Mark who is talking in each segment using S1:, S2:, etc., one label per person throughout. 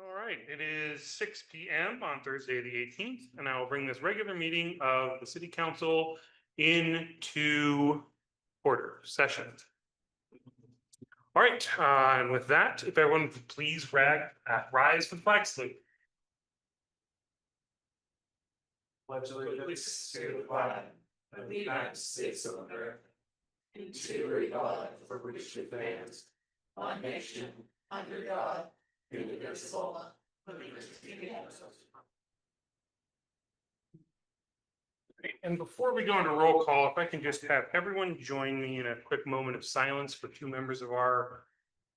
S1: All right, it is 6 p.m. on Thursday, the 18th, and I will bring this regular meeting of the City Council into order session. All right, and with that, if everyone would please rise for the flag salute.
S2: Pledge allegiance to the flag of the United States of America and to the republic for which it stands, one nation, under God, indivisible, with liberty and justice.
S1: And before we go into roll call, if I can just have everyone join me in a quick moment of silence for two members of our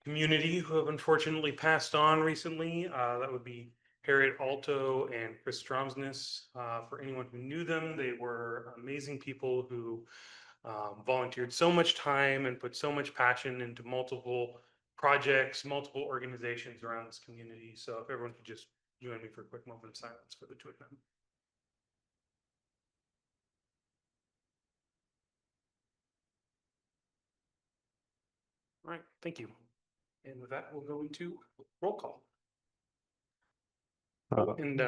S1: community who have unfortunately passed on recently. That would be Harriet Alto and Chris Stromsness. For anyone who knew them, they were amazing people who volunteered so much time and put so much passion into multiple projects, multiple organizations around this community. So if everyone could just join me for a quick moment of silence for the two of them. All right, thank you. And with that, we'll go into roll call. And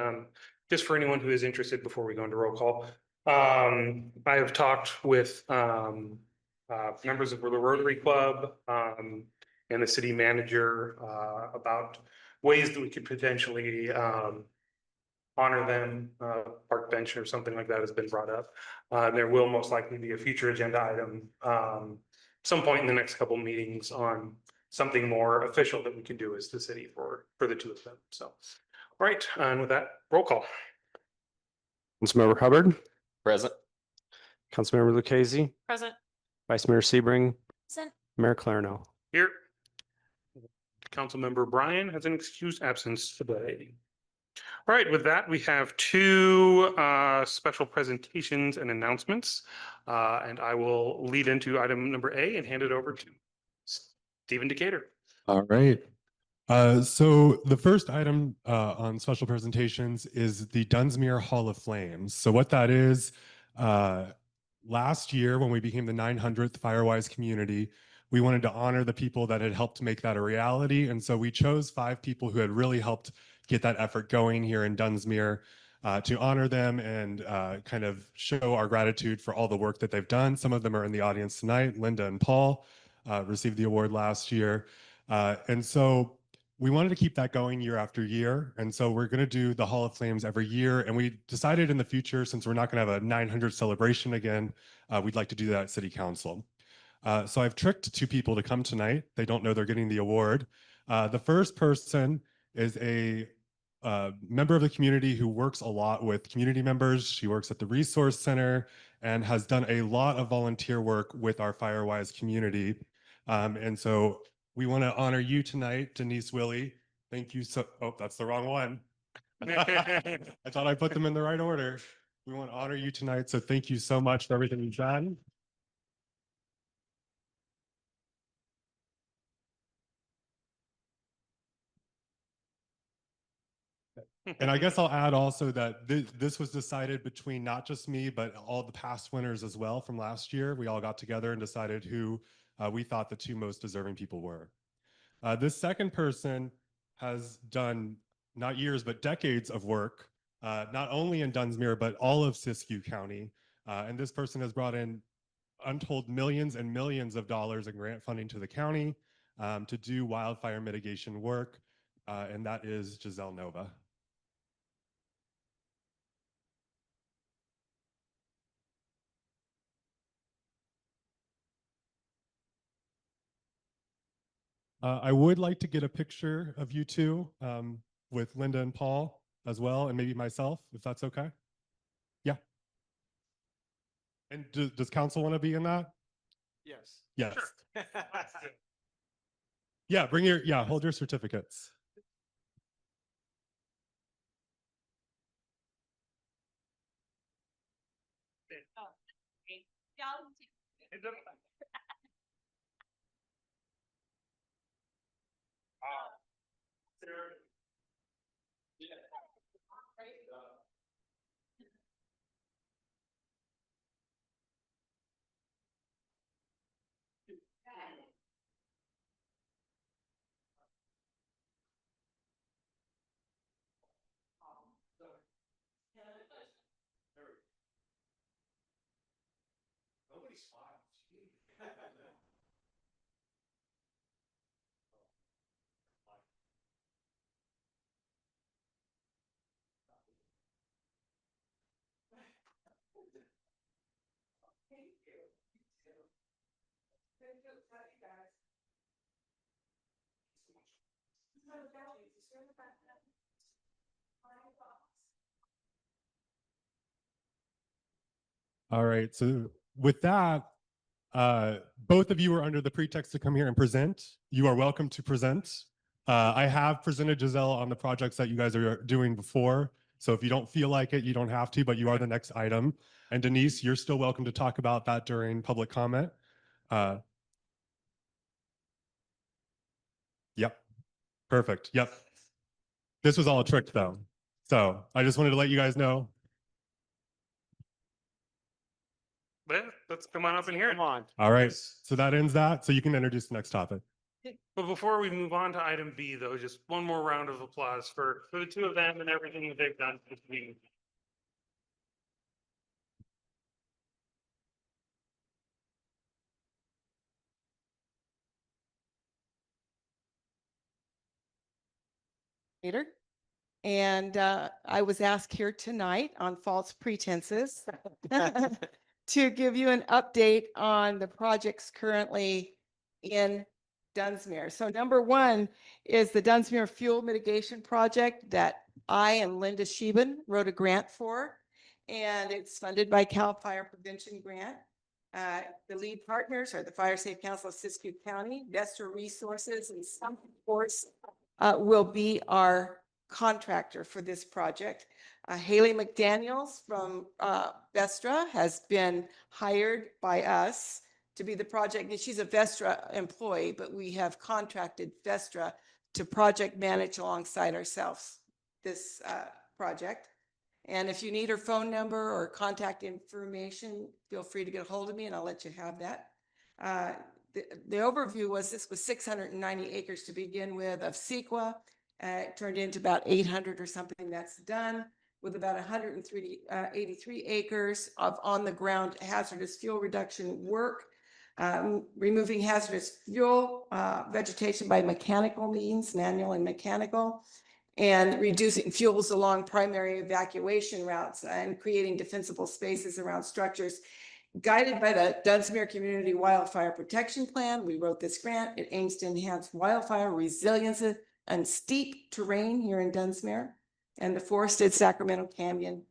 S1: just for anyone who is interested, before we go into roll call, I have talked with members of the Rotary Club and the city manager about ways that we could potentially honor them. Park bench or something like that has been brought up. There will most likely be a future agenda item some point in the next couple meetings on something more official that we can do as the city for the two of them. So, all right, and with that, roll call.
S3: Councilmember Hubbard,
S4: Present.
S3: Councilmember Lucchese,
S5: Present.
S3: Vice Mayor Sebring,
S5: Present.
S3: Mayor Clarno.
S1: Here. Councilmember Bryan has an excused absence today. All right, with that, we have two special presentations and announcements. And I will lead into item number A and hand it over to Stephen Decatur.
S6: All right. So the first item on special presentations is the Dunsmuir Hall of Flames. So what that is, last year when we became the 900th Firewise community, we wanted to honor the people that had helped make that a reality. And so we chose 5 people who had really helped get that effort going here in Dunsmuir to honor them and kind of show our gratitude for all the work that they've done. Some of them are in the audience tonight. Linda and Paul received the award last year. And so we wanted to keep that going year after year. And so we're going to do the Hall of Flames every year. And we decided in the future, since we're not going to have a 900 celebration again, we'd like to do that at City Council. So I've tricked 2 people to come tonight. They don't know they're getting the award. The first person is a member of the community who works a lot with community members. She works at the Resource Center and has done a lot of volunteer work with our Firewise community. And so we want to honor you tonight, Denise Willie. Thank you so, oh, that's the wrong one. I thought I put them in the right order. We want to honor you tonight. So thank you so much for everything you've done. And I guess I'll add also that this was decided between not just me, but all the past winners as well from last year. We all got together and decided who we thought the 2 most deserving people were. This second person has done not years, but decades of work, not only in Dunsmuir, but all of Siskiyou County. And this person has brought in untold millions and millions of dollars in grant funding to the county to do wildfire mitigation work. And that is Giselle Nova. I would like to get a picture of you 2 with Linda and Paul as well, and maybe myself, if that's okay. Yeah. And does council want to be in that?
S1: Yes.
S6: Yes.
S1: Sure.
S6: Yeah, hold your certificates. All right. So with that, both of you are under the pretext to come here and present. You are welcome to present. I have presented Giselle on the projects that you guys are doing before. So if you don't feel like it, you don't have to, but you are the next item. And Denise, you're still welcome to talk about that during public comment. Yep. Perfect. Yep. This was all a trick though. So I just wanted to let you guys know.
S1: But yeah, let's come on up and hear it.
S3: on.
S6: All right. So that ends that. So you can introduce the next topic.
S1: But before we move on to item B, though, just one more round of applause for the two of them and everything that they've done this week.
S2: Later. And I was asked here tonight on false pretenses to give you an update on the projects currently in Dunsmuir. So number one is the Dunsmuir Fuel Mitigation Project that I and Linda Sheben wrote a grant for, and it's funded by Cal Fire Prevention Grant. The lead partners are the Fire Safe Council of Siskiyou County, Vestra Resources, and some, of course, will be our contractor for this project. Haley McDaniels from Vestra has been hired by us to be the project, and she's a Vestra employee, but we have contracted Vestra to project manage alongside ourselves this project. And if you need her phone number or contact information, feel free to get a hold of me and I'll let you have that. The overview was this was 690 acres to begin with of CEQA. It turned into about 800 or something that's done, with about 183 acres of on the ground hazardous fuel reduction work, removing hazardous fuel vegetation by mechanical means, manual and mechanical, and reducing fuels along primary evacuation routes and creating defensible spaces around structures. Guided by the Dunsmuir Community Wildfire Protection Plan, we wrote this grant. It aims to enhance wildfire resilience and steep terrain here in Dunsmuir and the forested Sacramento Canyon.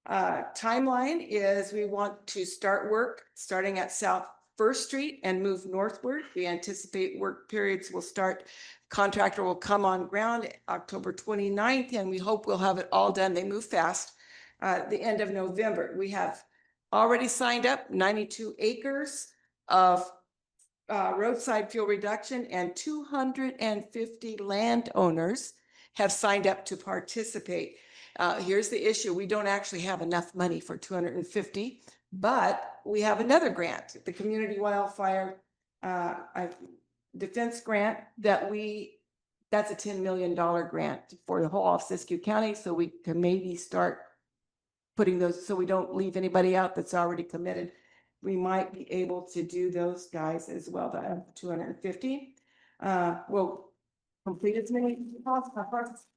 S2: Timeline is we want to start work starting at South First Street and move northward. We anticipate work periods will start. Contractor will come on ground October 29th, and we hope we'll have it all done. They move fast. The end of November. We have already signed up 92 acres of roadside fuel reduction, and 250 landowners have signed up to participate. Here's the issue. We don't actually have enough money for 250, but we have another grant, the Community Wildfire Defense Grant that's a $10 million grant for the whole of Siskiyou County. So we can maybe start putting those, so we don't leave anybody out that's already committed. We might be able to do those guys as well, that 250. We'll complete as many as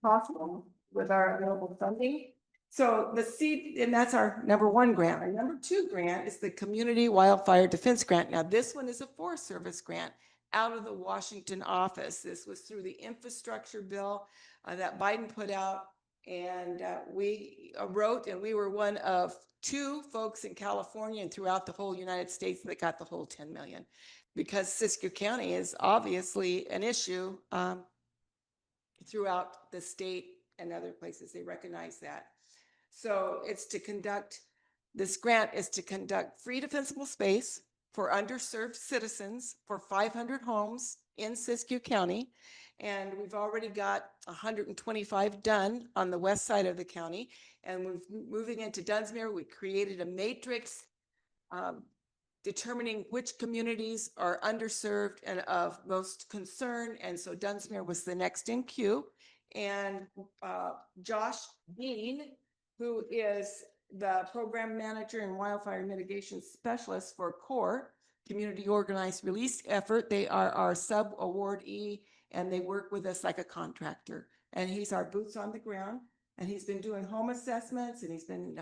S2: possible with our available funding. So the seed, and that's our number one grant. Our number two grant is the Community Wildfire Defense Grant. Now, this one is a Forest Service grant out of the Washington office. This was through the infrastructure bill that Biden put out. And we wrote, and we were one of two folks in California and throughout the whole United States that got the whole 10 million, because Siskiyou County is obviously an issue throughout the state and other places. They recognize that. So it's to conduct, this grant is to conduct free defensible space for underserved citizens for 500 homes in Siskiyou County. And we've already got 125 done on the west side of the county. And we're moving into Dunsmuir. We created a matrix determining which communities are underserved and of most concern. And so Dunsmuir was the next in queue. And Josh Dean, who is the program manager and wildfire mitigation specialist for CORE, Community Organized Release Effort. They are our sub-awardee, and they work with us like a contractor. And he's our boots on the ground, and he's been doing home assessments, and he's been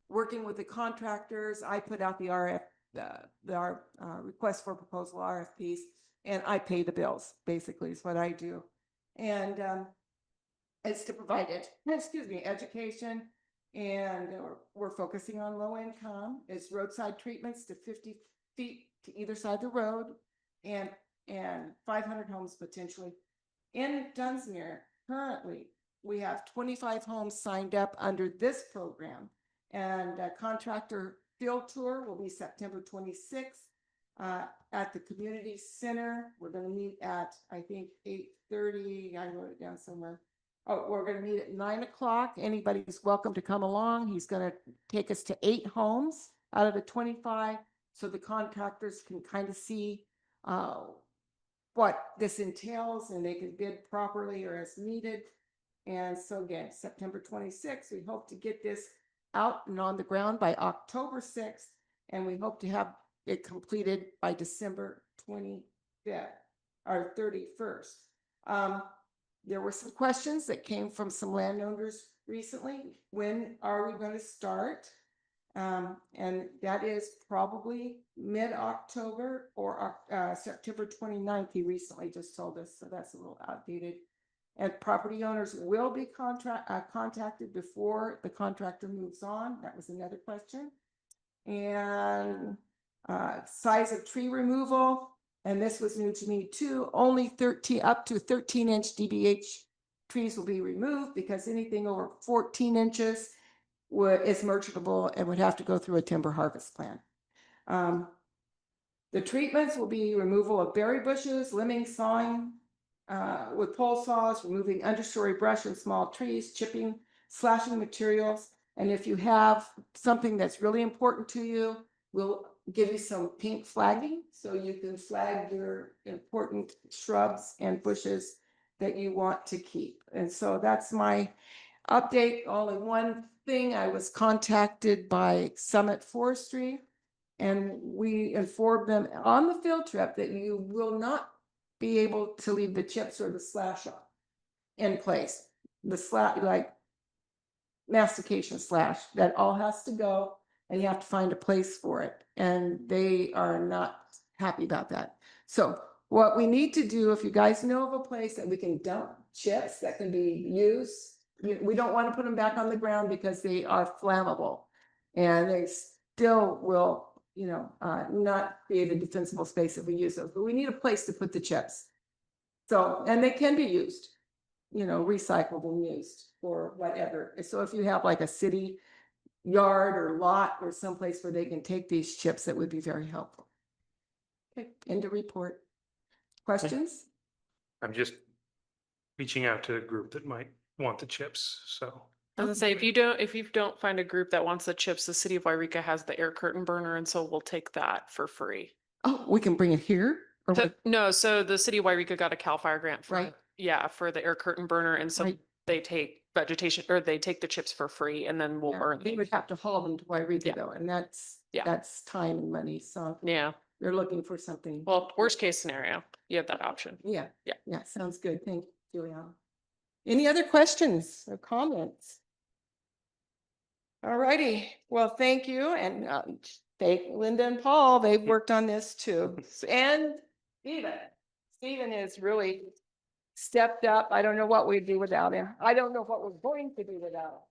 S2: working with the contractors. I put out the request for proposal RFPs, and I pay the bills, basically, is what I do. And it's to provide education, and we're focusing on low income. It's roadside treatments to 50 feet to either side of the road, and 500 homes potentially. In Dunsmuir, currently, we have 25 homes signed up under this program, and a contractor field tour will be September 26th at the community center. We're going to meet at, I think, 8:30. I wrote it down somewhere. Oh, we're going to meet at 9 o'clock. Anybody's welcome to come along. He's going to take us to 8 homes out of the 25, so the contractors can kind of see what this entails, and they can bid properly or as needed. And so again, September 26th, we hope to get this out and on the ground by October 6th, and we hope to have it completed by December 25th or 31st. There were some questions that came from some landowners recently. When are we going to start? And that is probably mid-October or September 29th. He recently just told us, so that's a little outdated. And property owners will be contacted before the contractor moves on. That was another question. And size of tree removal, and this was new to me too. Only up to 13-inch DBH trees will be removed, because anything over 14 inches is merchantable and would have to go through a timber harvest plan. The treatments will be removal of berry bushes, limbing, sawing with pole saws, removing understory brush and small trees, chipping, slashing materials. And if you have something that's really important to you, we'll give you some pink flagging, so you can flag your important shrubs and bushes that you want to keep. And so that's my update. All in one thing, I was contacted by Summit Forestry, and we informed them on the field trip that you will not be able to leave the chips or the slash in place. The slash, like mastication slash, that all has to go, and you have to find a place for it. And they are not happy about that. So what we need to do, if you guys know of a place that we can dump chips that can be used, we don't want to put them back on the ground because they are flammable, and they still will, not create a defensible space if we use those. But we need a place to put the chips. So, and they can be used, recycled and used for whatever. So if you have like a city yard or lot or someplace where they can take these chips, that would be very helpful. Okay, end of report. Questions?
S1: I'm just reaching out to a group that might want the chips, so.
S4: I was gonna say, if you don't find a group that wants the chips, the city of Wairika has the air curtain burner, and so we'll take that for free.
S2: Oh, we can bring it here? Or
S4: No, so the city of Wairika got a CAL FIRE grant for,
S2: Right.
S4: yeah, for the air curtain burner, and so
S2: Right.
S4: they take vegetation, or they take the chips for free, and then we'll burn
S2: They
S4: them.
S2: would have to haul them to Wairika
S4: Yeah.
S2: though, and that's
S4: Yeah.
S2: time and money. So
S4: Yeah,
S2: they're looking for something.
S4: well, worst case scenario, you have that option.
S2: Yeah.
S4: Yeah.
S2: Yeah, sounds good. Thank you, Juliana. Any other questions or comments? All righty. Well, thank you. And thank Linda and Paul. They've worked on this too. And Stephen. Stephen has really stepped up. I don't know what we'd do without him. I don't know what we're going to do without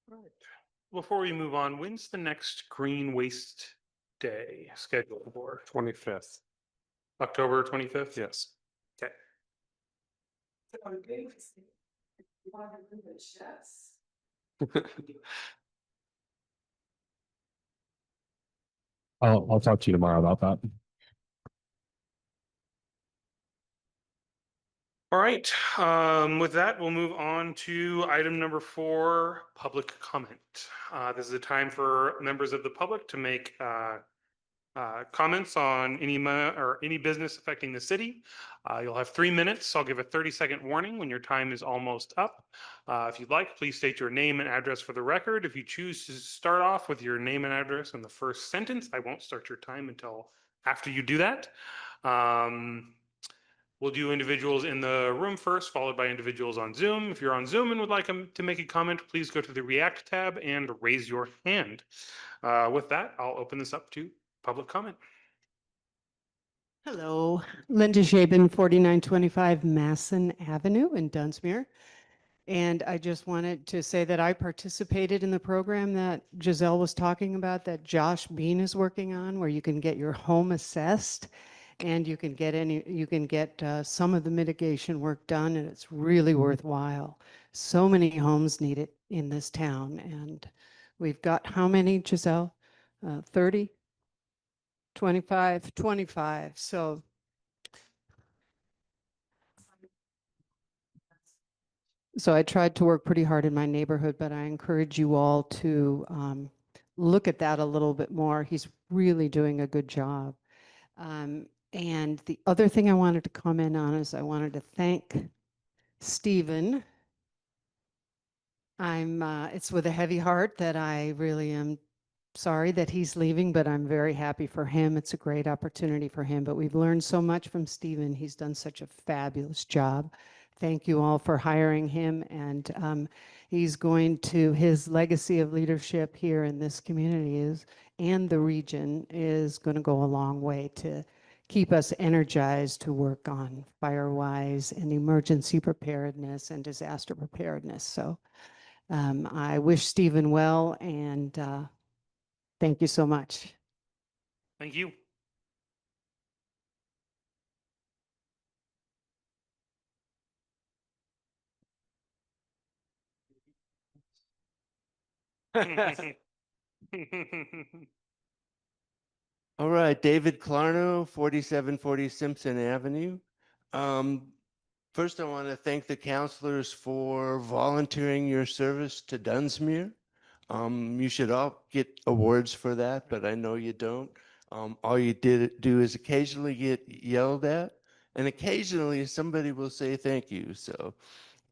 S2: him.
S1: Right. Before we move on, when's the next Green Waste Day scheduled for?
S3: 25th.
S1: October 25th?
S3: Yes.
S1: Okay.
S6: I'll talk to you tomorrow about that.
S1: All right, with that, we'll move on to item number 4, public comment. This is a time for members of the public to make comments on any business affecting the city. You'll have 3 minutes. I'll give a 30-second warning when your time is almost up. If you'd like, please state your name and address for the record. If you choose to start off with your name and address in the first sentence, I won't start your time until after you do that. We'll do individuals in the room first, followed by individuals on Zoom. If you're on Zoom and would like to make a comment, please go to the React tab and raise your hand. With that, I'll open this up to public comment.
S5: Hello, Linda Shaben, 4925 Masson Avenue in Dunsmuir. And I just wanted to say that I participated in the program that Giselle was talking about, that Josh Bean is working on, where you can get your home assessed and you can get some of the mitigation work done, and it's really worthwhile. So many homes need it in this town, and we've got how many, Giselle? 30? 25. So I tried to work pretty hard in my neighborhood, but I encourage you all to look at that a little bit more. He's really doing a good job. And the other thing I wanted to comment on is I wanted to thank Stephen. It's with a heavy heart that I really am sorry that he's leaving, but I'm very happy for him. It's a great opportunity for him, but we've learned so much from Stephen. He's done such a fabulous job. Thank you all for hiring him, and his legacy of leadership here in this community and the region is going to go a long way to keep us energized to work on FireWise and emergency preparedness and disaster preparedness. So I wish Stephen well, and thank you so much.
S1: Thank you.
S2: All right, David Clarno, 4740 Simpson Avenue. First, I want to thank the counselors for volunteering your service to Dunsmuir. You should all get awards for that, but I know you don't. All you do is occasionally get yelled at, and occasionally somebody will say thank you. So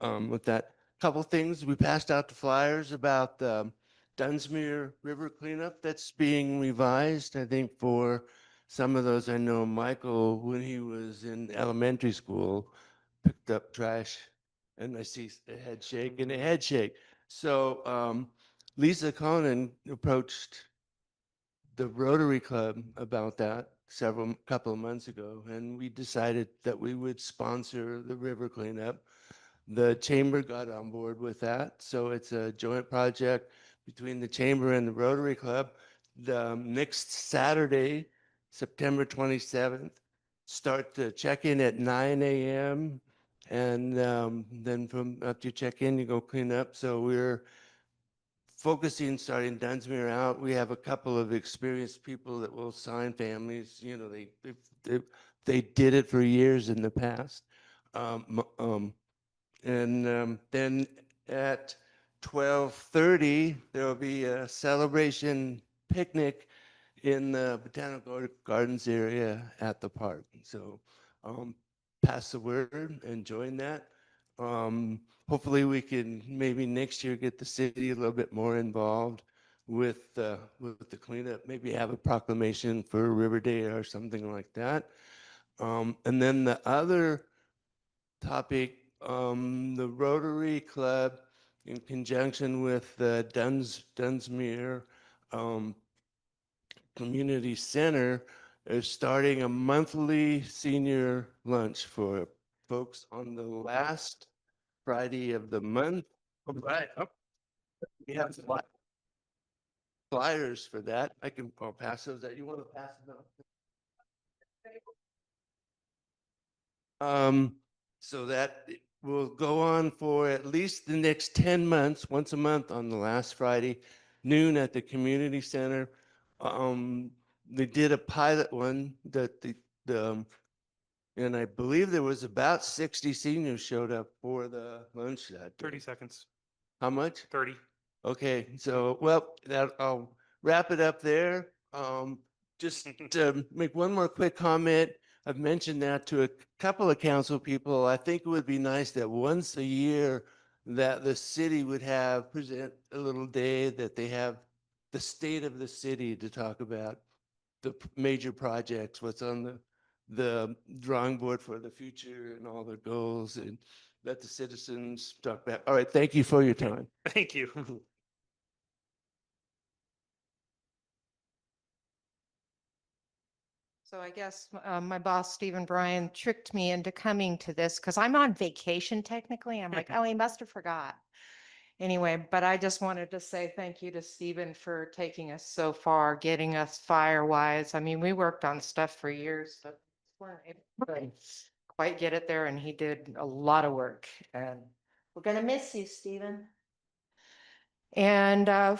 S2: with that, couple things, we passed out the flyers about the Dunsmuir River cleanup that's being revised. I think for some of those, I know Michael, when he was in elementary school, picked up trash, and I see a head shake and a head shake. So Lisa Conan approached the Rotary Club about that couple of months ago, and we decided that we would sponsor the river cleanup. The chamber got on board with that, so it's a joint project between the chamber and the Rotary Club. The next Saturday, September 27th, start the check-in at 9 a.m. and then from after you check in, you go clean up. So we're focusing, starting Dunsmuir out. We have a couple of experienced people that will sign families. You know, they did it for years in the past. Then at 12:30, there will be a celebration picnic in the Botanical Gardens area at the park. So pass the word and join that. Hopefully we can maybe next year get the city a little bit more involved with the cleanup, maybe have a proclamation for River Day or something like that. And then the other topic, the Rotary Club, in conjunction with the Dunsmuir Community Center, is starting a monthly senior lunch for folks on the last Friday of the month. All right. Oh, we have flyers for that. I'll pass those out. You want to pass them out? So that will go on for at least the next 10 months, once a month on the last Friday, noon at the community center. They did a pilot one that and I believe there was about 60 seniors showed up for the lunch that day.
S1: 30 seconds.
S2: How much?
S1: 30.
S2: Okay, so, well, I'll wrap it up there. just to make one more quick comment. I've mentioned that to a couple of council people. I think it would be nice that once a year that the city would have present a little day that they have the state of the city to talk about the major projects, what's on the drawing board for the future and all the goals, and let the citizens talk back. All right, thank you for your time.
S1: Thank you.
S7: So I guess my boss, Stephen Bryan, tricked me into coming to this because I'm on vacation technically. I'm like, oh, he must have forgot. Anyway, but I just wanted to say thank you to Stephen for taking us so far, getting us fire-wise. I mean, we worked on stuff for years, but weren't able to quite get it there, and he did a lot of work. And we're gonna miss you, Stephen. And I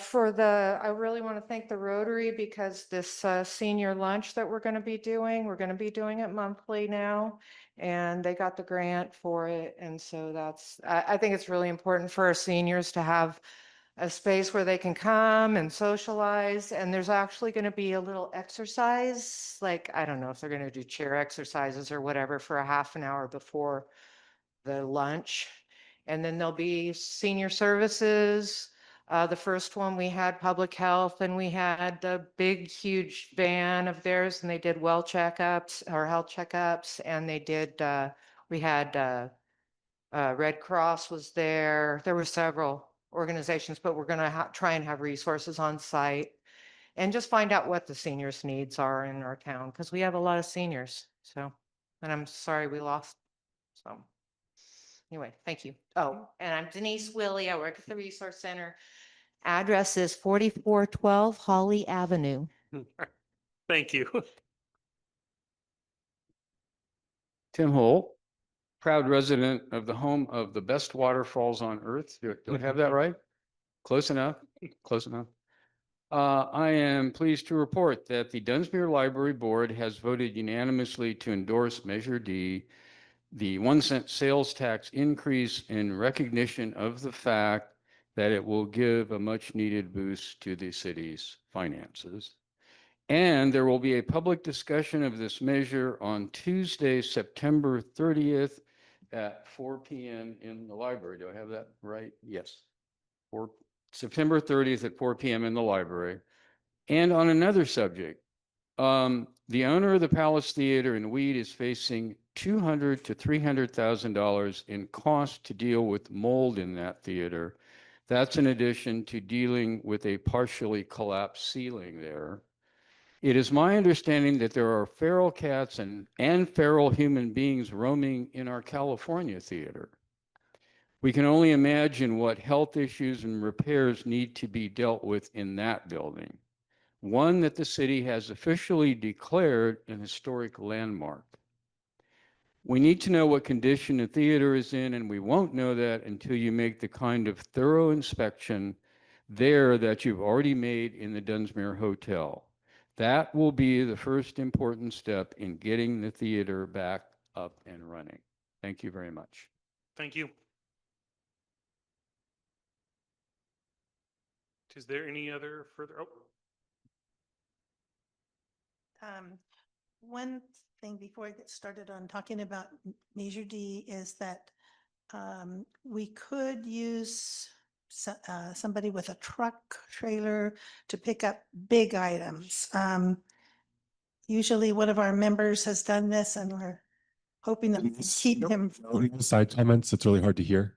S7: really want to thank the Rotary because this senior lunch that we're going to be doing it monthly now. And they got the grant for it. And so I think it's really important for our seniors to have a space where they can come and socialize. And there's actually going to be a little exercise, like, I don't know if they're going to do chair exercises or whatever for a half an hour before the lunch. And then there'll be senior services. The first one we had public health, and we had the big, huge van of theirs, and they did well checkups or health checkups, and they did, we had Red Cross was there. There were several organizations, but we're going to try and have resources on site and just find out what the seniors' needs are in our town, because we have a lot of seniors. So, and I'm sorry we lost some. Anyway, thank you. Oh, and I'm Denise Willie. I work at the Resource Center. Address is 4412 Holly Avenue.
S1: Thank you.
S8: Tim Holt, proud resident of the home of the best waterfalls on earth. Do I have that right? Close enough, close enough. I am pleased to report that the Dunsmuir Library Board has voted unanimously to endorse Measure D, the 1 cent sales tax increase in recognition of the fact that it will give a much needed boost to the city's finances. And there will be a public discussion of this measure on Tuesday, September 30th at 4 p.m. in the library. Do I have that right? Yes. September 30th at 4 p.m. in the library. And on another subject, the owner of the Palace Theater in Weed is facing $200,000 to $300,000 in cost to deal with mold in that theater. That's in addition to dealing with a partially collapsed ceiling there. It is my understanding that there are feral cats and feral human beings roaming in our California theater. We can only imagine what health issues and repairs need to be dealt with in that building, one that the city has officially declared an historic landmark. We need to know what condition the theater is in, and we won't know that until you make the kind of thorough inspection there that you've already made in the Dunsmuir Hotel. That will be the first important step in getting the theater back up and running. Thank you very much.
S1: Thank you. Is there any other further? Oh,
S9: One thing before I get started on talking about Measure D is that we could use somebody with a truck trailer to pick up big items. Usually one of our members has done this, and we're hoping that we can keep him.
S6: Side comments, it's really hard to hear.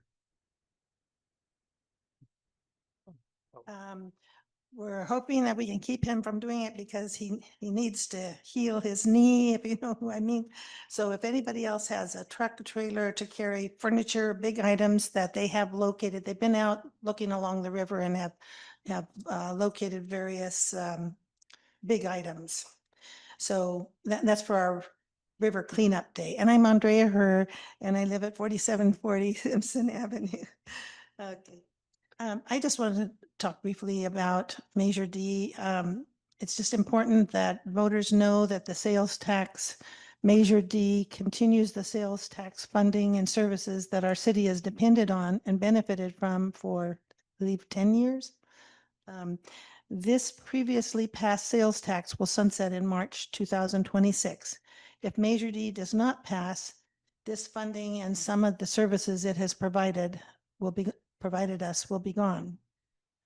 S9: We're hoping that we can keep him from doing it because he needs to heal his knee, if you know who I mean. So if anybody else has a truck trailer to carry furniture, big items that they have located, they've been out looking along the river and have located various big items. So that's for our river cleanup day. And I'm Andrea Herr, and I live at 4740 Simpson Avenue. Okay. I just wanted to talk briefly about Measure D. It's just important that voters know that the sales tax, Measure D, continues the sales tax funding and services that our city has depended on and benefited from for, I believe, 10 years. This previously passed sales tax will sunset in March 2026. If Measure D does not pass, this funding and some of the services it has provided us will be gone.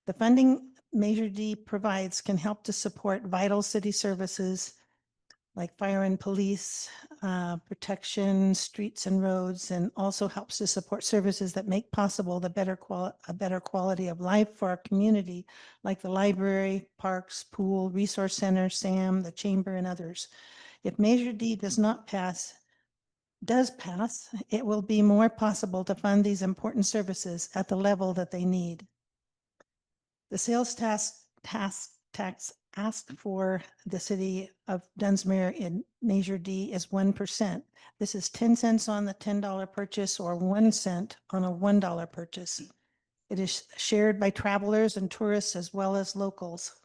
S9: The funding Measure D provides can help to support vital city services like fire and police, protection, streets and roads, and also helps to support services that make possible a better quality of life for our community, like the library, parks, pool, resource center, SAM, the chamber, and others. If Measure D does pass, it will be more possible to fund these important services at the level that they need. The sales tax asked for the city of Dunsmuir in Measure D is 1%. This is 10 cents on the $10 purchase or 1 cent on a $1 purchase. It is shared by travelers and tourists as well as locals.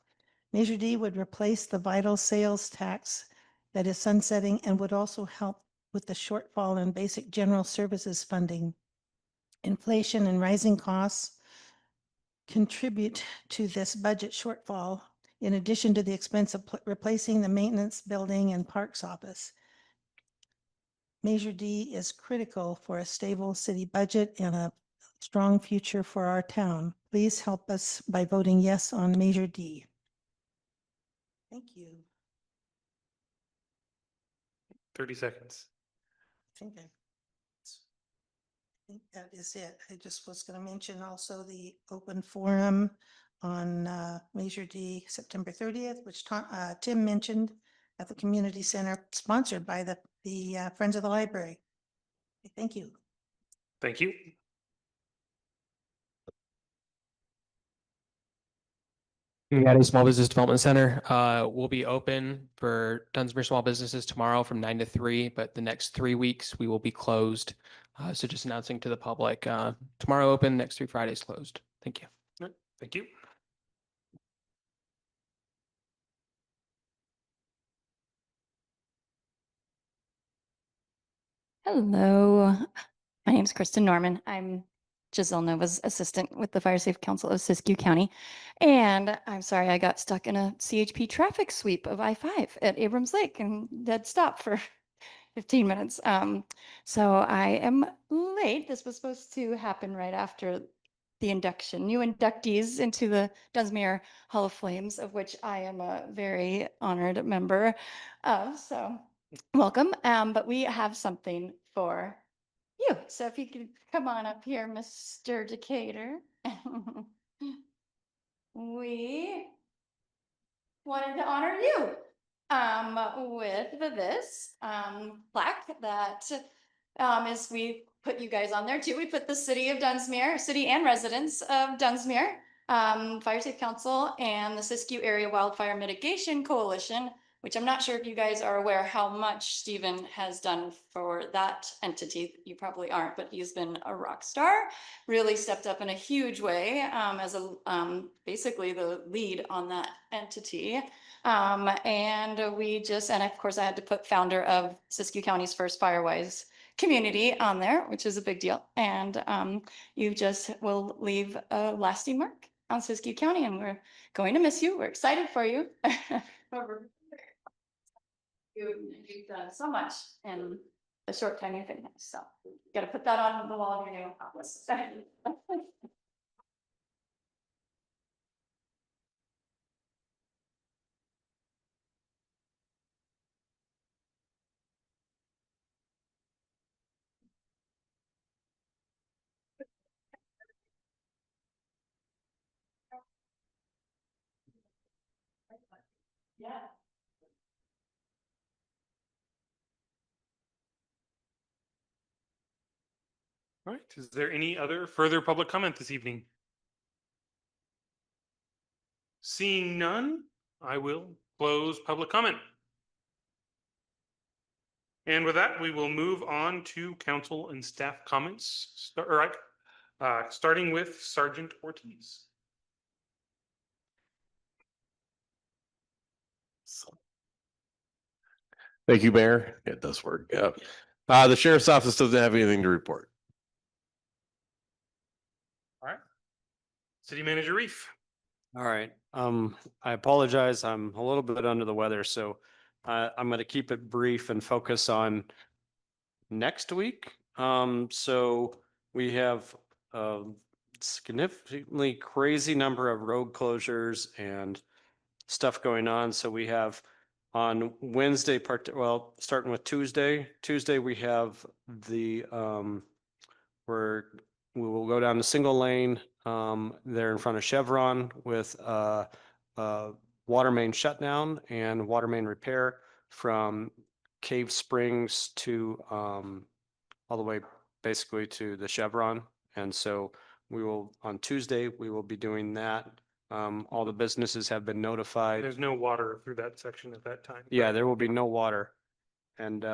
S9: Measure D would replace the vital sales tax that is sunsetting and would also help with the shortfall in basic general services funding. Inflation and rising costs contribute to this budget shortfall, in addition to the expense of replacing the maintenance building and parks office. Measure D is critical for a stable city budget and a strong future for our town. Please help us by voting yes on Measure D. Thank you.
S1: 30 seconds.
S9: I think that is it. I just was going to mention also the open forum on Measure D, September 30th, which Tim mentioned at the community center, sponsored by the Friends of the Library. Thank you.
S1: Thank you.
S10: County Small Business Development Center will be open for Dunsmuir small businesses tomorrow from 9 to 3, but the next 3 weeks we will be closed. So just announcing to the public, tomorrow open, next 3 Fridays closed. Thank you.
S1: All right, thank you.
S11: Hello, my name is Kristen Norman. I'm Giselle Nova's assistant with the Fire Safe Council of Siskiyou County. And I'm sorry I got stuck in a CHP traffic sweep of I-5 at Abrams Lake and dead stop for 15 minutes. So I am late. This was supposed to happen right after the induction, new inductees into the Dunsmuir Hall of Flames, of which I am a very honored member of. So welcome. But we have something for you. So if you could come on up here, Mr. Decatur. We wanted to honor you with this plaque that is, we put you guys on there too. We put the city of Dunsmuir, city and residents of Dunsmuir, Fire Safe Council, and the Siskiyou Area Wildfire Mitigation Coalition, which I'm not sure if you guys are aware how much Stephen has done for that entity. You probably aren't, but he's been a rock star, really stepped up in a huge way as a basically the lead on that entity. And we just, and of course I had to put founder of Siskiyou County's first Firewise community on there, which is a big deal. And you just will leave a lasting mark on Siskiyou County, and we're going to miss you. We're excited for you. You've done so much in the short time you've been here, so you got to put that on the wall of your new office. Yeah.
S1: All right, is there any other further public comment this evening? Seeing none, I will close public comment. And with that, we will move on to council and staff comments. Starting with Sergeant Ortiz.
S12: Thank you, Mayor. It does work. Yeah. The sheriff's office doesn't have anything to report.
S1: All right. City Manager Reef.
S3: All right. I apologize. I'm a little bit under the weather, so I'm going to keep it brief and focus on next week. So we have a significantly crazy number of road closures and stuff going on. So we have on Wednesday, starting with Tuesday. Tuesday we have the where we will go down to single lane there in front of Chevron with water main shutdown and water main repair from Cave Springs to all the way basically to the Chevron. And so we will, on Tuesday, we will be doing that. All the businesses have been notified.
S1: There's no water through that section at that time.
S3: Yeah, there will be no water. And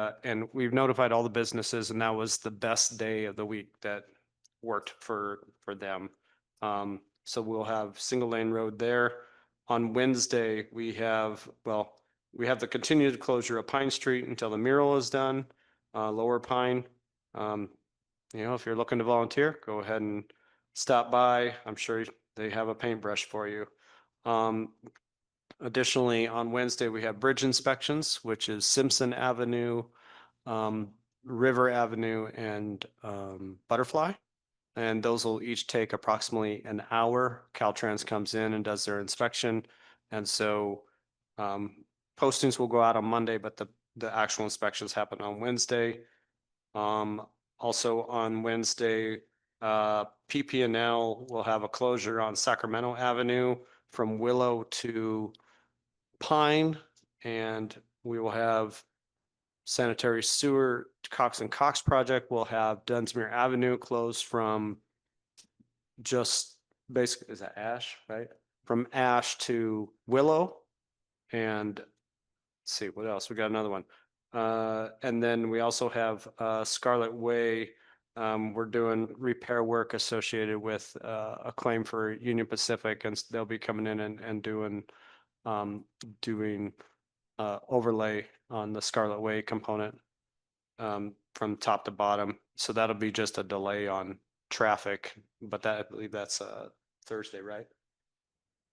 S3: we've notified all the businesses, and that was the best day of the week that worked for them. So we'll have single lane road there. On Wednesday, we have the continued closure of Pine Street until the mural is done, Lower Pine. If you're looking to volunteer, go ahead and stop by. I'm sure they have a paintbrush for you. Additionally, on Wednesday, we have bridge inspections, which is Simpson Avenue, River Avenue, and Butterfly. And those will each take approximately an hour. Caltrans comes in and does their inspection. And so postings will go out on Monday, but the actual inspections happen on Wednesday. Also on Wednesday, PPNL will have a closure on Sacramento Avenue from Willow to Pine, and we will have sanitary sewer Cox and Cox project. We'll have Dunsmuir Avenue closed from just basically, is that Ash, right? From Ash to Willow. And let's see, what else? We got another one. And then we also have Scarlet Way. We're doing repair work associated with a claim for Union Pacific, and they'll be coming in and doing overlay on the Scarlet Way component from top to bottom. So that'll be just a delay on traffic, but I believe that's Thursday, right?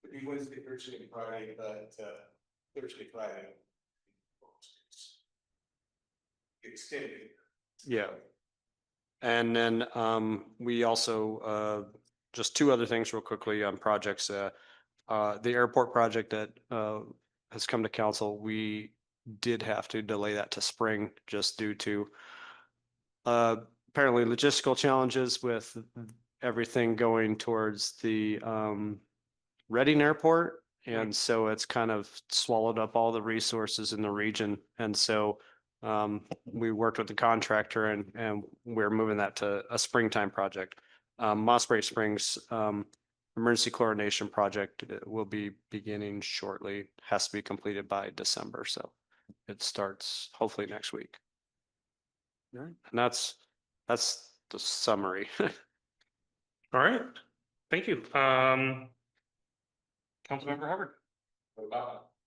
S2: It'd be Wednesday, Thursday, and Friday, but Thursday, Friday. Extended.
S3: Yeah. And then we also just two other things real quickly on projects. The airport project that has come to council, we did have to delay that to spring just due to apparently logistical challenges with everything going towards the Reading Airport. And so it's kind of swallowed up all the resources in the region. And so we worked with the contractor and we're moving that to a springtime project. Mossbury Springs emergency chlorination project will be beginning shortly, has to be completed by December. So it starts hopefully next week. All right. And that's the summary.
S1: All right, thank you. Councilmember Hubbard.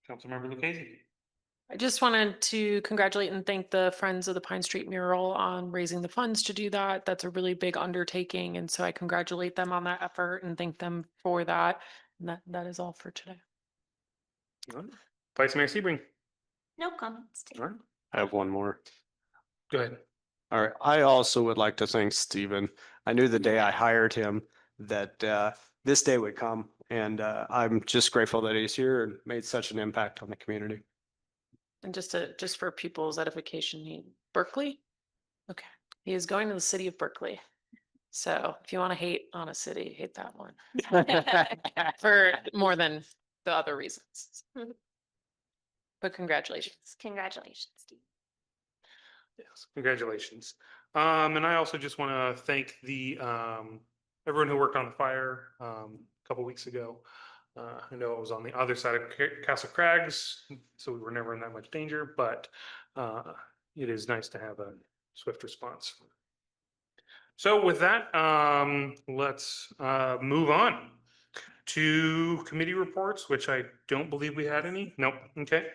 S1: Councilmember Lucchese.
S4: I just wanted to congratulate and thank the Friends of the Pine Street mural on raising the funds to do that. That's a really big undertaking. And so I congratulate them on that effort and thank them for that. And that is all for today.
S1: All right. Vice Mayor Sebring.
S11: No comments.
S1: All right,
S3: I have one more.
S1: go ahead.
S3: All right. I also would like to thank Stephen. I knew the day I hired him that this day would come. And I'm just grateful that he's here and made such an impact on the community.
S4: And just for people's edification, Berkeley? Okay. He is going to the city of Berkeley. So if you want to hate on a city, hate that one. For more than the other reasons. But congratulations.
S11: Congratulations, Steve.
S1: Yes, congratulations. And I also just want to thank the everyone who worked on the fire a couple weeks ago. I know it was on the other side of Castle Crags, so we were never in that much danger, but it is nice to have a swift response. So with that, let's move on to committee reports, which I don't believe we had any. Nope. Okay.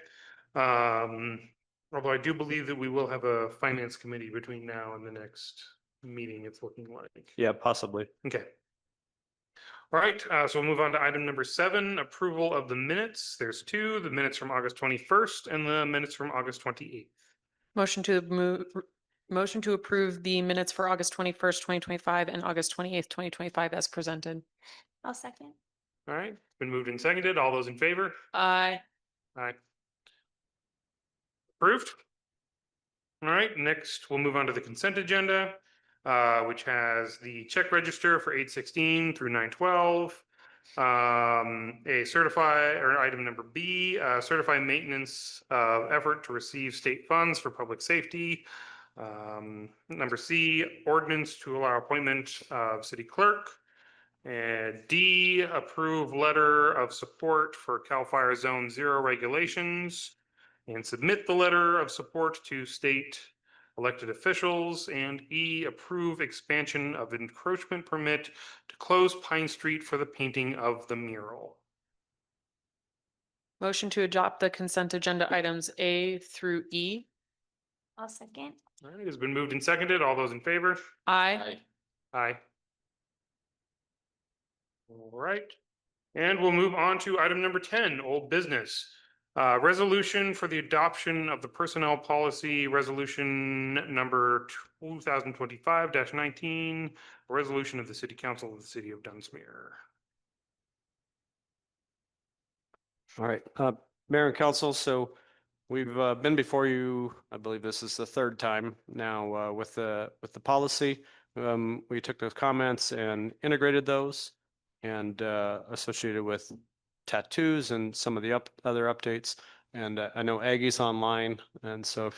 S1: Although I do believe that we will have a finance committee between now and the next meeting, it's looking like.
S3: Yeah, possibly.
S1: Okay. All right, so we'll move on to item number 7, approval of the minutes. There's two, the minutes from August 21st and the minutes from August 28th.
S4: Motion to approve the minutes for August 21st, 2025 and August 28th, 2025 as presented.
S11: I'll second.
S1: All right, been moved and seconded. All those in favor?
S4: Aye.
S1: Aye. Approved. All right, next we'll move on to the consent agenda, which has the check register for 8/16 through 9/12. A certify or item number B, certify maintenance effort to receive state funds for public safety. Number C, ordinance to allow appointment of city clerk. And D, approve letter of support for CAL FIRE Zone 0 regulations and submit the letter of support to state elected officials. And E, approve expansion of encroachment permit to close Pine Street for the painting of the mural.
S4: Motion to adopt the consent agenda items A through E.
S11: I'll second.
S1: All right, it's been moved and seconded. All those in favor?
S4: Aye.
S1: Aye. All right. And we'll move on to item number 10, old business. Resolution for the adoption of the personnel policy, resolution number 2025-19, resolution of the city council of the city of Dunsmuir.
S3: All right, Mayor and Council, so we've been before you, I believe this is the third time now with the policy. We took those comments and integrated those and associated with tattoos and some of the other updates. And I know Aggie's online, and so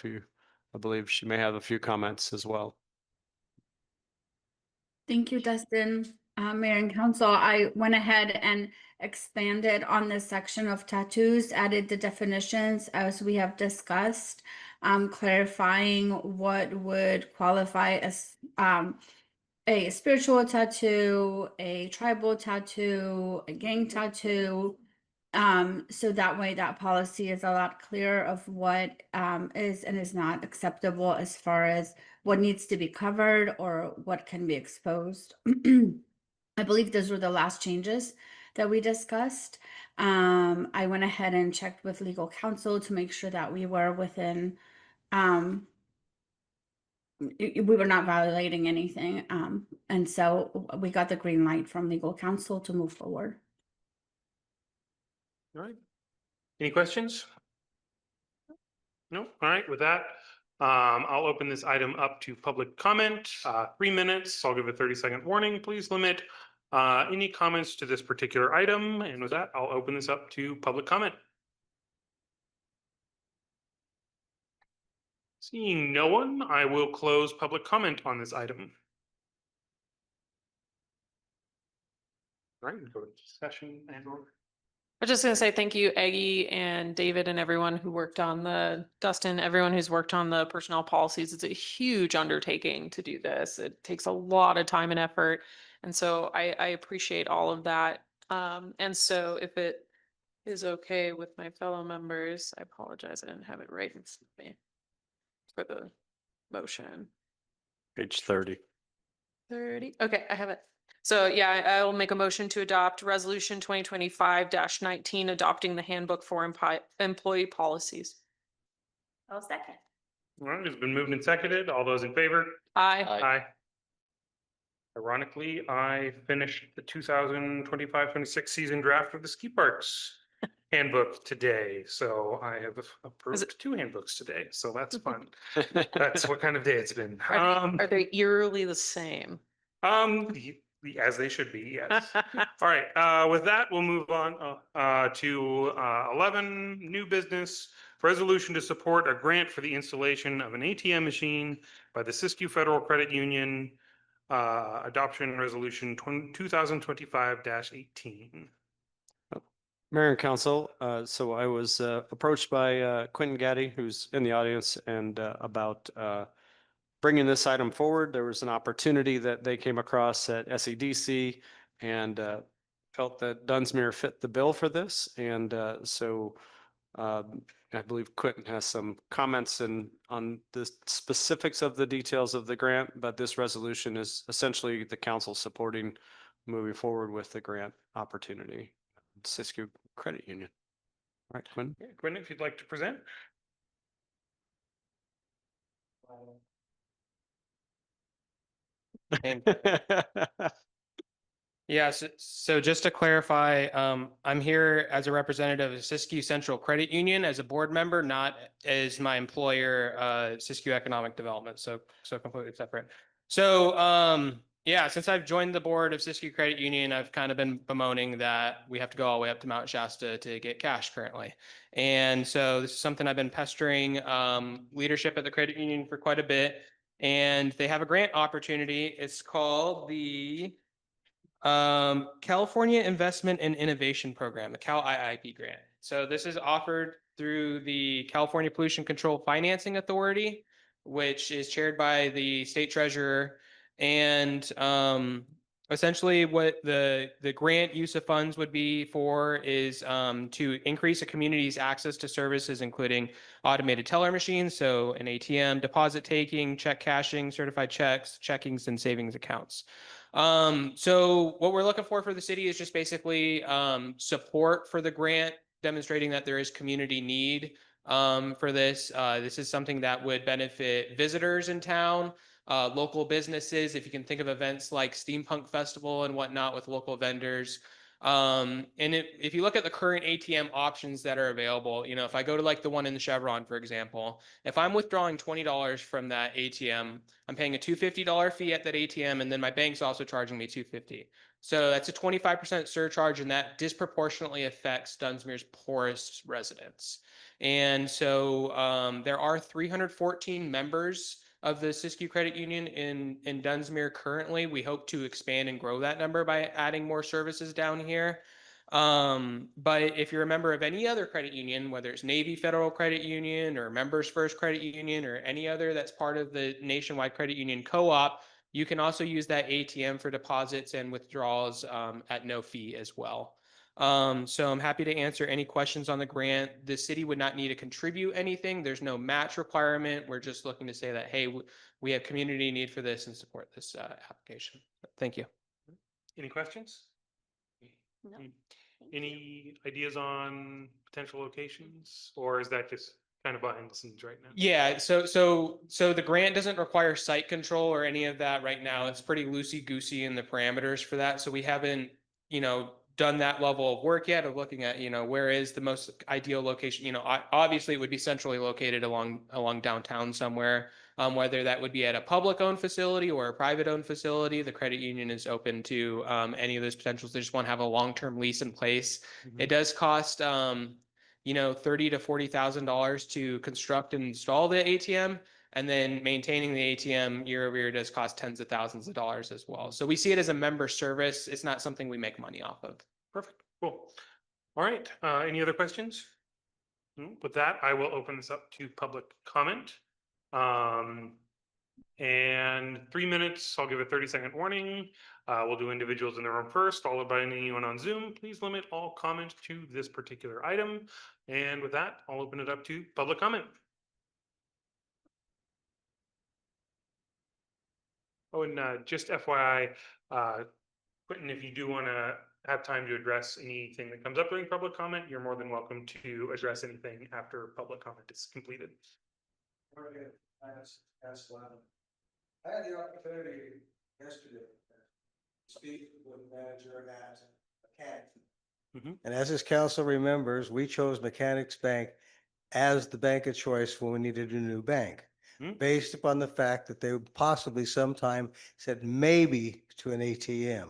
S3: I believe she may have a few comments as well.
S13: Thank you, Dustin. Mayor and Council, I went ahead and expanded on this section of tattoos, added the definitions as we have discussed, clarifying what would qualify as a spiritual tattoo, a tribal tattoo, a gang tattoo. So that way that policy is a lot clearer of what is and is not acceptable as far as what needs to be covered or what can be exposed. I believe those were the last changes that we discussed. I went ahead and checked with legal counsel to make sure that we were within, we were not violating anything. And so we got the green light from legal counsel to move forward.
S1: All right. Any questions? No? All right, with that, I'll open this item up to public comment, 3 minutes. I'll give a 30-second warning. Please limit any comments to this particular item. And with that, I'll open this up to public comment. Seeing no one, I will close public comment on this item. All right, go to discussion and order.
S4: I'm just gonna say thank you, Aggie and David and everyone who worked on Dustin, everyone who's worked on the personnel policies. It's a huge undertaking to do this. It takes a lot of time and effort. And so I appreciate all of that. And so if it is okay with my fellow members, I apologize, I didn't have it right in front of me for the motion.
S3: Page 30.
S4: 30, okay, I have it. So yeah, I will make a motion to adopt resolution 2025-19, adopting the handbook for employee policies.
S11: I'll second.
S1: All right, it's been moved and seconded. All those in favor?
S4: Aye.
S1: Aye. Ironically, I finished the 2025-26 season draft of the ski parks handbook today. So I have approved 2 handbooks today. So that's fun. That's what kind of day it's been.
S4: Are they eerily the same?
S1: As they should be, yes. All right, with that, we'll move on to 11, new business. Resolution to support a grant for the installation of an ATM machine by the Siskiyou Federal Credit Union. Adoption resolution 2025-18.
S3: Mayor and Council, so I was approached by Quentin Gaddy, who's in the audience, and about bringing this item forward. There was an opportunity that they came across at SEDC and felt that Dunsmuir fit the bill for this. And so I believe Quentin has some comments on the specifics of the details of the grant, but this resolution is essentially the council supporting moving forward with the grant opportunity. Siskiyou Credit Union. All right, Quinn.
S1: Yeah, Quinn, if you'd like to present.
S10: Yeah, so just to clarify, I'm here as a representative of Siskiyou Central Credit Union as a board member, not as my employer, Siskiyou Economic Development, so completely separate. So, yeah, since I've joined the board of Siskiyou Credit Union, I've kind of been bemoaning that we have to go all the way up to Mount Shasta to get cash currently. And so this is something I've been pestering leadership at the credit union for quite a bit. And they have a grant opportunity. It's called the California Investment and Innovation Program, the Cal IIP grant. So this is offered through the California Pollution Control Financing Authority, which is chaired by the state treasurer. And essentially what the grant use of funds would be for is to increase a community's access to services, including automated teller machines, so an ATM, deposit taking, check cashing, certified checks, checkings, and savings accounts. So what we're looking for the city is just basically support for the grant, demonstrating that there is community need for this. This is something that would benefit visitors in town, local businesses. If you can think of events like Steampunk Festival and whatnot with local vendors. And if you look at the current ATM options that are available, you know, if I go to like the one in the Chevron, for example, if I'm withdrawing $20 from that ATM, I'm paying a $250 fee at that ATM, and then my bank's also charging me $250. So that's a 25% surcharge, and that disproportionately affects Dunsmuir's poorest residents. And so there are 314 members of the Siskiyou Credit Union in Dunsmuir currently. We hope to expand and grow that number by adding more services down here. But if you're a member of any other credit union, whether it's Navy Federal Credit Union or Members First Credit Union or any other that's part of the Nationwide Credit Union Co-op, you can also use that ATM for deposits and withdrawals at no fee as well. So I'm happy to answer any questions on the grant. The city would not need to contribute anything. There's no match requirement. We're just looking to say that, hey, we have community need for this and support this application. Thank you.
S1: Any questions?
S11: No.
S1: Any ideas on potential locations, or is that just kind of behind the scenes right now?
S10: Yeah, so the grant doesn't require site control or any of that right now. It's pretty loosey-goosey in the parameters for that. So we haven't, you know, done that level of work yet of looking at, you know, where is the most ideal location. You know, obviously it would be centrally located along downtown somewhere. Whether that would be at a public owned facility or a private owned facility, the credit union is open to any of those potentials. They just want to have a long-term lease in place. It does cost you know, $30,000 to $40,000 to construct and install the ATM, and then maintaining the ATM year over year does cost tens of thousands of dollars as well. So we see it as a member service. It's not something we make money off of.
S1: Perfect, cool. All right, any other questions? With that, I will open this up to public comment. And 3 minutes, I'll give a 30-second warning. We'll do individuals in the room first, followed by anyone on Zoom. Please limit all comments to this particular item. And with that, I'll open it up to public comment. Oh, and just FYI, Quentin, if you do want to have time to address anything that comes up during public comment, you're more than welcome to address anything after public comment is completed.
S14: I had the opportunity yesterday to speak with the manager at Mechanics. And as this council remembers, we chose Mechanics Bank as the bank of choice when we needed a new bank, based upon the fact that they would possibly sometime said maybe to an ATM.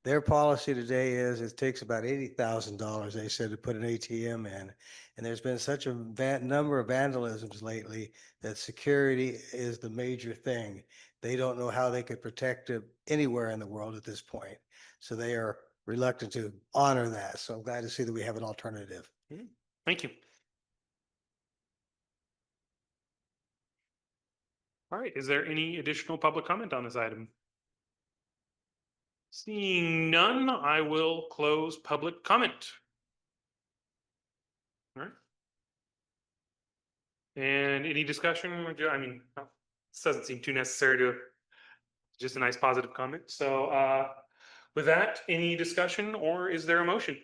S14: Their policy today is it takes about $80,000, they said, to put an ATM in. And there's been such a number of vandalisms lately that security is the major thing. They don't know how they could protect it anywhere in the world at this point. So they are reluctant to honor that. So I'm glad to see that we have an alternative.
S1: Thank you. All right, is there any additional public comment on this item? Seeing none, I will close public comment. All right. And any discussion? I mean, this doesn't seem too necessary to just a nice positive comment. So With that, any discussion or is there a motion?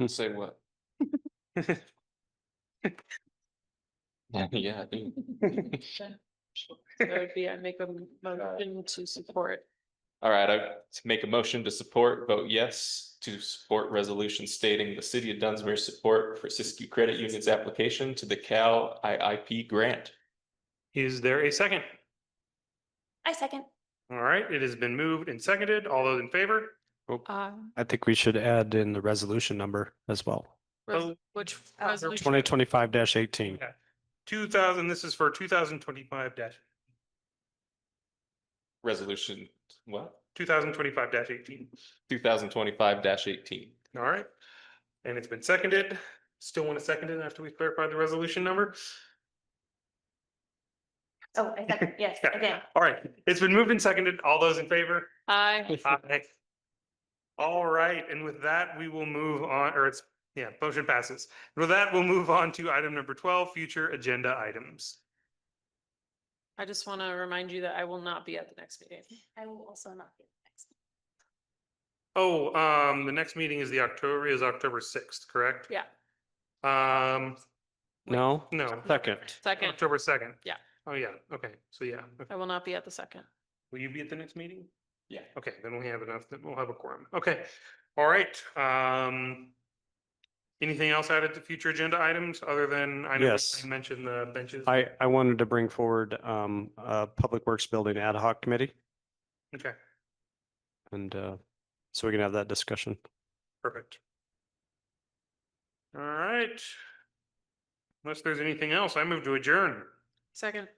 S12: Say what? Yeah, I do.
S4: So it'd be, I make a motion to support.
S12: All right, I to make a motion to support, vote yes to support resolution stating the city of Dunsmuir support for Siskiyou Credit Union's application to the Cal IIP grant.
S1: Is there a second?
S11: I second.
S1: All right, it has been moved and seconded. All those in favor?
S3: I think we should add in the resolution number as well.
S1: Oh.
S4: Which resolution?
S3: 2025-18.
S1: Yeah. 2000, this is for 2025 dash,
S12: Resolution, what?
S1: 2025 dash 18.
S12: 2025-18.
S1: All right. And it's been seconded. Still want to second it after we clarify the resolution number?
S11: Oh, I second. Yes, again.
S1: All right, it's been moved and seconded. All those in favor?
S4: Aye.
S1: Aye. All right, and with that, we will move on, or it's, yeah, motion passes. With that, we'll move on to item number 12, future agenda items.
S4: I just want to remind you that I will not be at the next meeting.
S11: I will also not be next.
S1: Oh, the next meeting is October 6th, correct?
S4: Yeah,
S3: No?
S1: No,
S3: Second.
S4: second.
S1: October 2nd.
S4: Yeah.
S1: Oh, yeah, okay, so yeah. Okay.
S4: I will not be at the second.
S1: Will you be at the next meeting?
S12: Yeah.
S1: Okay, then we have enough, then we'll have a quorum. Okay, all right. Anything else added to future agenda items other than, I know
S3: Yes.
S1: you mentioned the benches?
S3: I wanted to bring forward a Public Works Building Ad Hoc Committee,
S1: Okay,
S3: and so we can have that discussion.
S1: perfect. All right. Unless there's anything else, I move to adjourn.
S4: Second.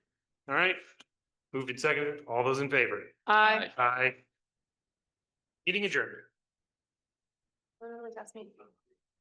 S1: All right, moved and seconded. All those in favor?
S4: Aye.
S1: Aye. Meeting adjourned.
S11: Literally, that's me.